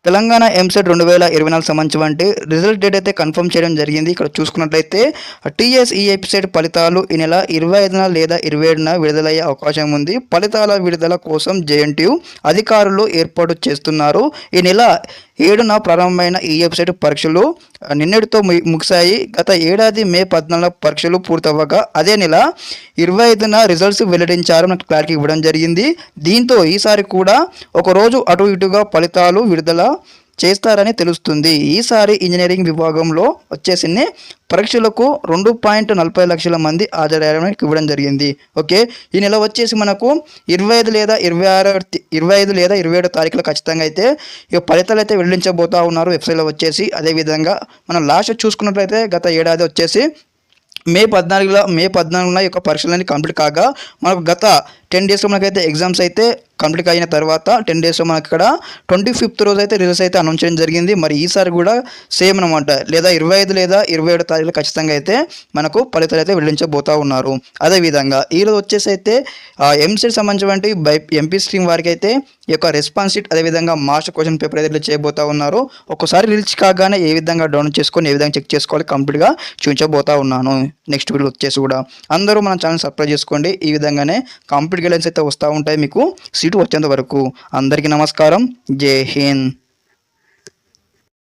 తెలంగాణ ఎంసెట్ 2024 సంబంధించి result date అయితే confirm చేయడం జరిగింది. ఇక్కడ చూసుకున్నట్లయితే టీఎస్ఈ వెబ్సైట్ ఫలితాలు ఈ నెల 25న లేదా 27న విడుదలయ్యే అవకాశం ఉంది. ఫలితాల విడుదల కోసం జేఎన్టీయూ అధికారులు ఏర్పాటు చేస్తున్నారు. ఈ నెల 7న ప్రారంభమైన ఈ వెబ్సైట్ పరీక్షలు నిన్నటితో ముగిశాయి. గత ఏడాది మే 14 పరీక్షలు పూర్తవ్వగా అదే నెల 25న రిజల్ట్స్ వెల్లడించారు. నాకు క్లారిటీ ఇవ్వడం జరిగింది. దీంతో ఈసారి కూడా ఒకరోజు అటు ఇటుగా ఫలితాలు విడుదల చేస్తారని తెలుస్తుంది. ఈసారి ఇంజనీరింగ్ విభాగంలో వచ్చేసి పరీక్షలకు 2.40 లక్షల మంది హాజరయ్యారని ఇవ్వడం జరిగింది. ఓకే, ఈ నెల వచ్చేసి మనకు 25 లేదా 27 తారీఖులో ఖచ్చితంగా అయితే ఈ ఫలితాలు అయితే వెల్లడించబోతా ఉన్నారు వెబ్సైట్లో వచ్చేసి. అదేవిధంగా మనం లాస్ట్ చూసుకున్నట్లయితే గత ఏడాది వచ్చేసి మే 14న యొక్క పరీక్షలన్నీ కంప్లీట్ కాగా మనకు గత 10 డేస్లో మనకైతే ఎగ్జామ్స్ అయితే కంప్లీట్ అయిన తర్వాత 10 డేస్లో మనకి ఇక్కడ 25th రోజు అయితే రిజల్ట్స్ అయితే అనౌన్స్ చేయడం జరిగింది. మరి ఈసారి కూడా సేమ్ అనమాట, లేదా 25 లేదా 27 తారీఖులో ఖచ్చితంగా అయితే మనకు ఫలితాలు అయితే వెల్లడించబోతూ ఉన్నారు. అదేవిధంగా ఈరోజు వచ్చేసి అయితే ఎంసెట్ సంబంధించినటువంటి ఎంపీ స్ట్రీమ్ వారికి అయితే ఈ యొక్క రెస్పాన్స్ షీట్ అదేవిధంగా మాస్టర్ క్వశ్చన్ పేపర్ అయితే చేయబోతా ఉన్నారు. ఒక్కసారి రిలీజ్ కాగానే ఏ విధంగా డౌన్లోడ్ చేసుకొని ఏ విధంగా చెక్ చేసుకోవాలి కంప్లీట్గా చూపించబోతా ఉన్నాను. నెక్స్ట్ వీడియో వచ్చేసి కూడా అందరూ మన ఛానల్ సబ్స్క్రైబ్ చేసుకోండి. ఈ విధంగానే కంప్లీట్ గైడెన్స్ అయితే వస్తూ ఉంటాయి మీకు సీటు వచ్చేంత వరకు. అందరికీ నమస్కారం. జై హింద్.